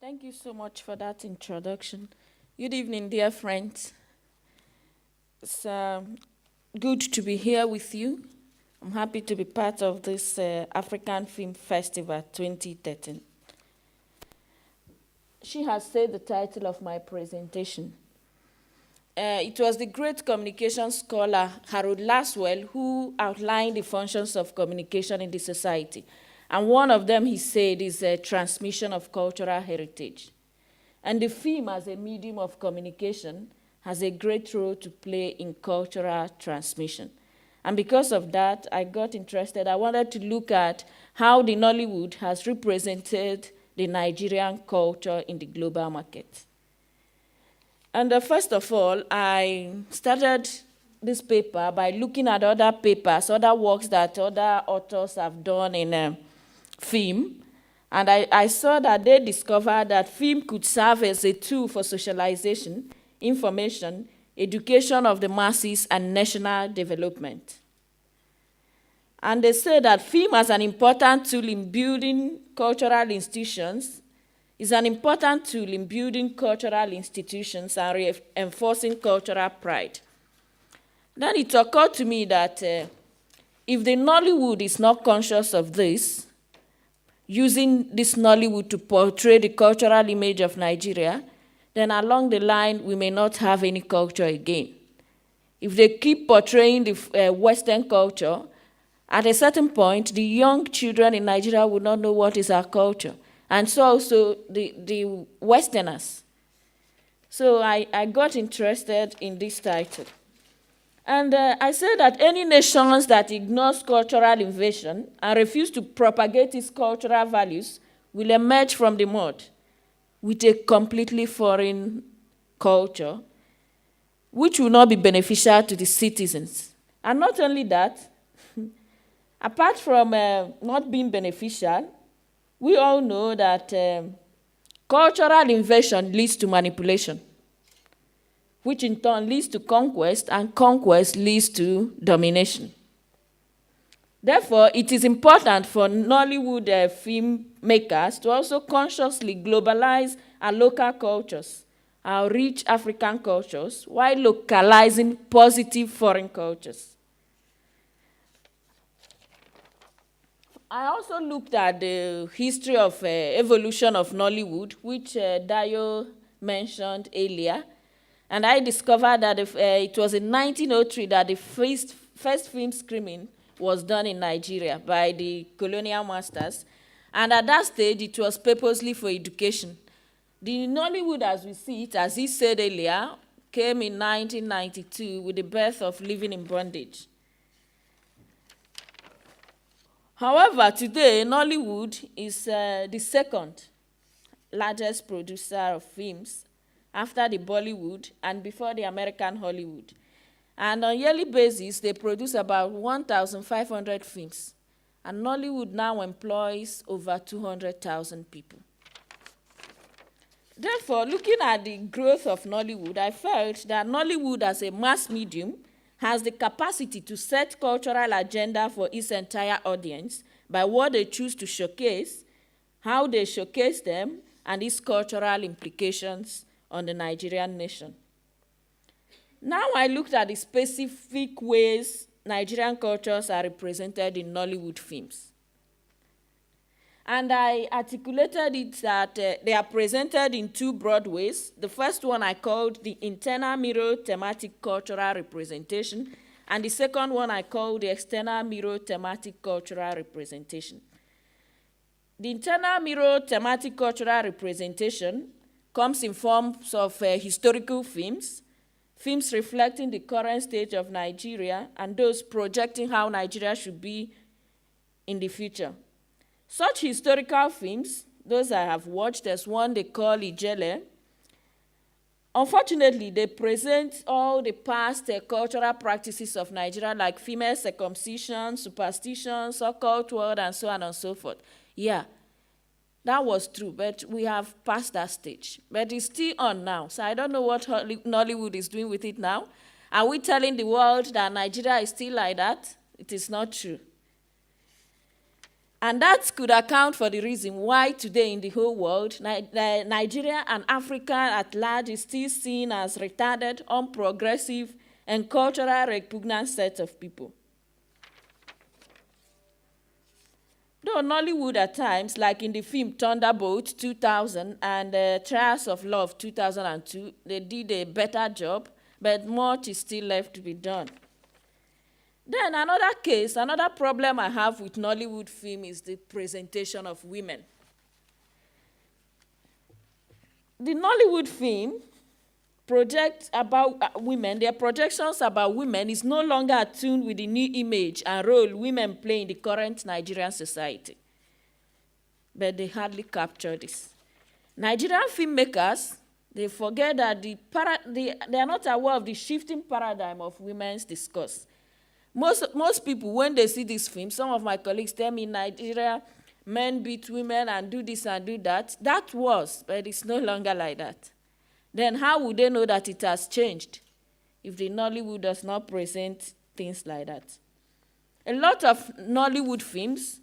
Thank you so much for that introduction. Good evening, dear friends. It's good to be here with you. I'm happy to be part of this African Film Festival 2013. She has said the title of my presentation. It was the great communication scholar Harold Laswell who outlined the functions of communication in the society. And one of them, he said, is transmission of cultural heritage. And the film as a medium of communication has a great role to play in cultural transmission. And because of that, I got interested. I wanted to look at how the Nollywood has represented the Nigerian culture in the global market. And first of all, I started this paper by looking at other papers, other works that other authors have done in film. And I saw that they discovered that film could serve as a tool for socialization, information, education of the masses, and national development. And they say that film as an important tool in building cultural institutions is an important tool in building cultural institutions and reinforcing cultural pride. Then it occurred to me that if the Nollywood is not conscious of this, using this Nollywood to portray the cultural image of Nigeria, then along the line, we may not have any culture again. If they keep portraying the Western culture, at a certain point, the young children in Nigeria will not know what is our culture. And so also the Westerners. So I got interested in this title. And I said that any nations that ignores cultural invasion and refuse to propagate its cultural values will emerge from the mud with a completely foreign culture, which will not be beneficial to the citizens. And not only that, apart from not being beneficial, we all know that cultural invasion leads to manipulation, which in turn leads to conquest, and conquest leads to domination. Therefore, it is important for Nollywood filmmakers to also consciously globalize our local cultures, our rich African cultures, while localizing positive foreign cultures. I also looked at the history of evolution of Nollywood, which Dayo mentioned earlier. And I discovered that it was in 1903 that the first film screening was done in Nigeria by the colonial masters. And at that stage, it was purposely for education. The Nollywood, as we see it, as he said earlier, came in 1992 with the birth of Living in Bondage. However, today, Nollywood is the second largest producer of films after the Bollywood and before the American Hollywood. And on a yearly basis, they produce about 1,500 films. And Nollywood now employs over 200,000 people. Therefore, looking at the growth of Nollywood, I felt that Nollywood as a mass medium has the capacity to set cultural agenda for its entire audience by what they choose to showcase, how they showcase them, and its cultural implications on the Nigerian nation. Now I looked at the specific ways Nigerian cultures are represented in Nollywood films. And I articulated it that they are presented in two broad ways. The first one I called the internal mirror thematic cultural representation, and the second one I called the external mirror thematic cultural representation. The internal mirror thematic cultural representation comes in forms of historical films, films reflecting the current state of Nigeria, and those projecting how Nigeria should be in the future. Such historical films, those I have watched, there's one they call Ijele. Unfortunately, they present all the past cultural practices of Nigeria, like female circumcision, superstitions, occult world, and so on and so forth. Yeah, that was true, but we have passed that stage. But it's still on now, so I don't know what Nollywood is doing with it now. Are we telling the world that Nigeria is still like that? It is not true. And that could account for the reason why today in the whole world, Nigeria and Africa at large is still seen as retarded, unprogressive, and culturally repugnant set of people. Though Nollywood at times, like in the film Thunderbolt 2000 and Trials of Love 2002, they did a better job, but much is still left to be done. Then another problem I have with Nollywood film is the presentation of women. The Nollywood film projects about women, their projections about women is no longer attuned with the new image and role women play in the current Nigerian society. But they hardly capture this. Nigerian filmmakers, they forget that they are not aware of the shifting paradigm of women's discourse. Most people, when they see this film, some of my colleagues tell me in Nigeria, men beat women and do this and do that. That was, but it's no longer like that. Then how would they know that it has changed if the Nollywood does not present things like that? A lot of Nollywood films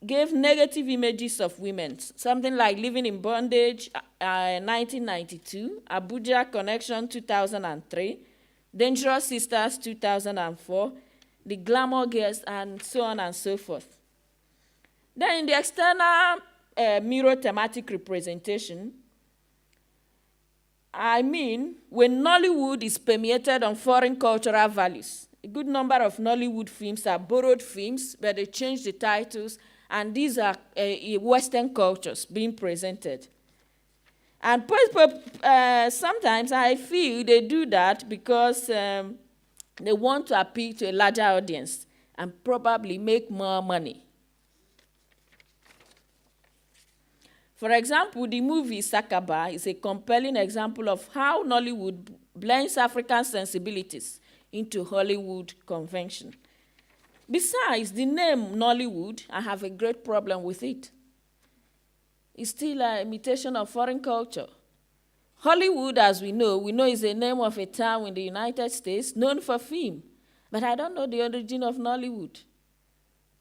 gave negative images of women, something like Living in Bondage, 1992, Abuja Connection, 2003, Dangerous Sisters, 2004, The Glamour Girls, and so on and so forth. Then in the external mirror thematic representation, I mean, when Nollywood is permeated on foreign cultural values, a good number of Nollywood films are borrowed films, but they change the titles, and these are Western cultures being presented. And sometimes I feel they do that because they want to appeal to a larger audience and probably make more money. For example, the movie Sakaba is a compelling example of how Nollywood blends African sensibilities into Hollywood convention. Besides, the name Nollywood, I have a great problem with it. It's still an imitation of foreign culture. Hollywood, as we know is a name of a town in the United States known for film. But I don't know the origin of Nollywood.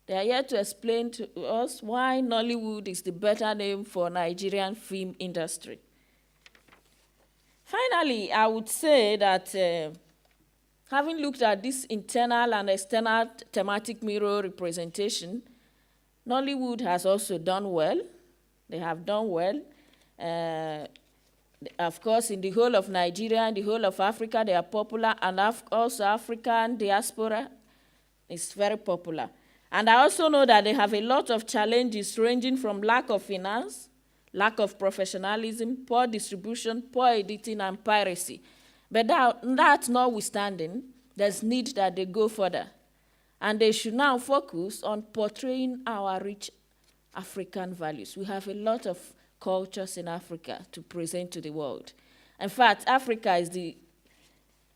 They are here to explain to us why Nollywood is the better name for Nigerian film industry. Finally, I would say that having looked at this internal and external thematic mirror representation, Nollywood has also done well. They have done well. Of course, in the whole of Nigeria and the whole of Africa, they are popular, and also African diaspora is very popular. And I also know that they have a lot of challenges ranging from lack of finance, lack of professionalism, poor distribution, poor editing, and piracy. But that notwithstanding, there's need that they go further. And they should now focus on portraying our rich African values. We have a lot of cultures in Africa to present to the world. In fact, Africa is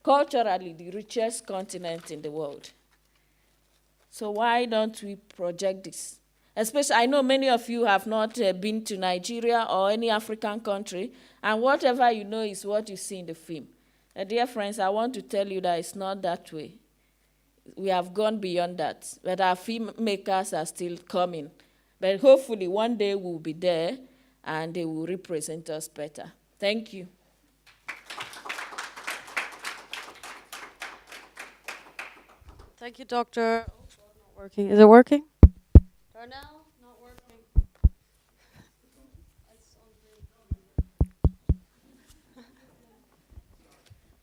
culturally the richest continent in the world. So why don't we project this? Especially, I know many of you have not been to Nigeria or any African country, and whatever you know is what you see in the film. Dear friends, I want to tell you that it's not that way. We have gone beyond that, but our filmmakers are still coming. But hopefully one day we'll be there and they will represent us better. Thank you. Thank you, Doctor. Oh, not working. Is it working? Darnell, not working.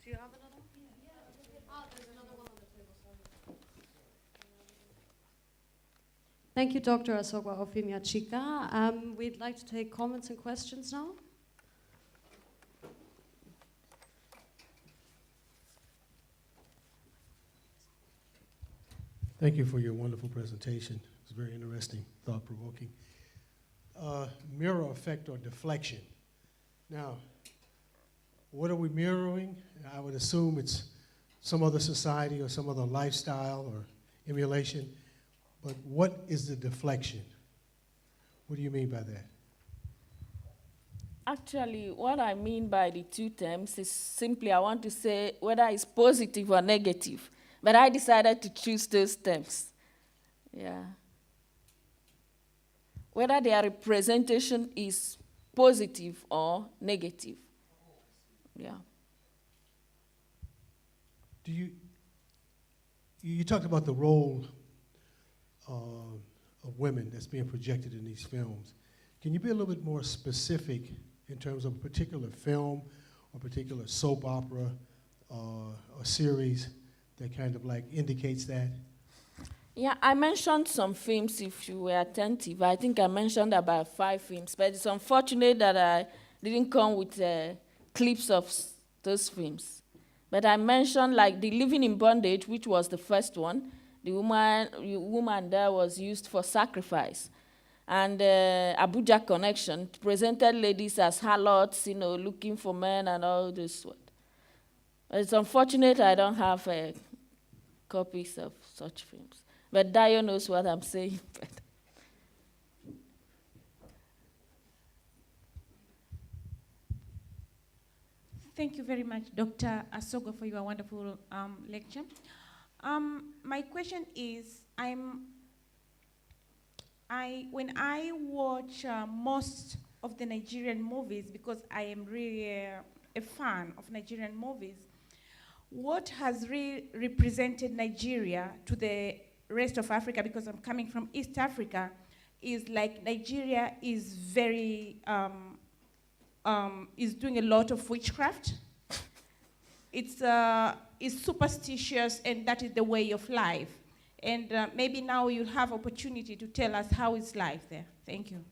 Do you have another one? Oh, there's another one on the table. Sorry. Thank you, Dr. Asogwa Euphemia Chika. We'd like to take comments and questions now. Thank you for your wonderful presentation. It was very interesting, thought-provoking. Mirror effect or deflection. Now, what are we mirroring? I would assume it's some other society or some other lifestyle or emulation. But what is the deflection? What do you mean by that? Actually, what I mean by the two terms is simply I want to say whether it's positive or negative. But I decided to choose those terms. Yeah. whether their representation is positive or negative. Yeah. Do you talked about the role of women that's being projected in these films. Can you be a little bit more specific in terms of a particular film or particular soap opera or series that kind of like indicates that? Yeah, I mentioned some films if you were attentive. I think I mentioned about 5 films, but it's unfortunate that I didn't come with clips of those films. But I mentioned like The Living in Bondage, which was the first one. The woman there was used for sacrifice. And Abuja Connection presented ladies as harlots, looking for men and all this. But it's unfortunate I don't have copies of such films. But Dio knows what I'm saying. Thank you very much, Dr. Asogwa, for your wonderful lecture. My question is, when I watch most of the Nigerian movies, because I am really a fan of Nigerian movies, what has represented Nigeria to the rest of Africa, because I'm coming from East Africa, is like Nigeria is very, is doing a lot of witchcraft. It's superstitious, and that is the way of life. And maybe now you'll have opportunity to tell us how is life there. Thank you.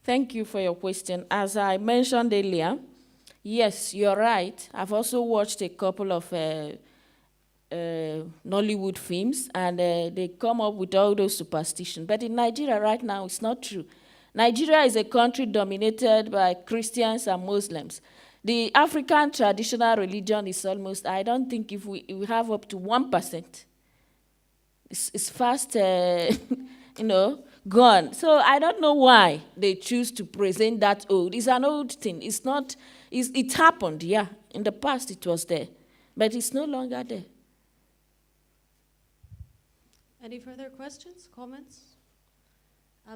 Thank you for your question. As I mentioned earlier, yes, you're right. I've also watched a couple of Nollywood films, and they come up with all those superstitions. But in Nigeria right now, it's not true. Nigeria is a country dominated by Christians and Muslims. The African traditional religion is almost, I don't think if we have up to 1%. It's fast, gone. So I don't know why they choose to present that old. It's an old thing. It's not, it happened, yeah. In the past it was there, but it's no longer there. Any further questions, comments?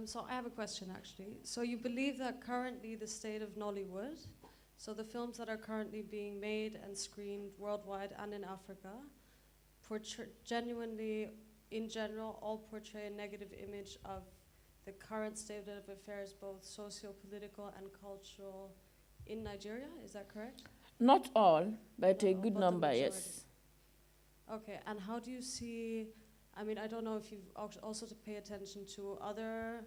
So I have a question, actually. So you believe that currently the state of Nollywood, so the films that are currently being made and screened worldwide and in Africa, genuinely, in general, all portray a negative image of the current state of affairs, both socio-political and cultural, in Nigeria? Is that correct? Not all, but Not a all, good but the number, majority. yes. Okay, and how do you see, I mean, I don't know if you've also to pay attention to other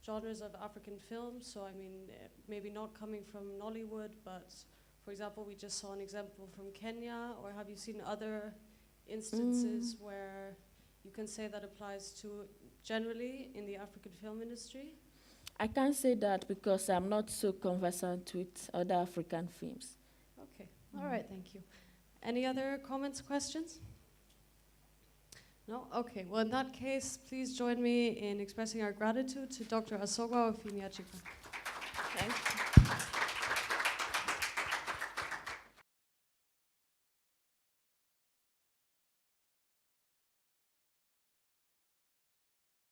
genres of African films, so I mean, maybe not coming from Nollywood, but for example, we just saw an example from Kenya, or have you seen other instances where you can say that applies to generally in the African film industry? I can't say that because I'm not so conversant with other African films. Okay, all right, thank you. Any other comments, questions? No? Okay, well in that case, please join me in expressing our gratitude to Dr. Asogwa Euphemia, Chika.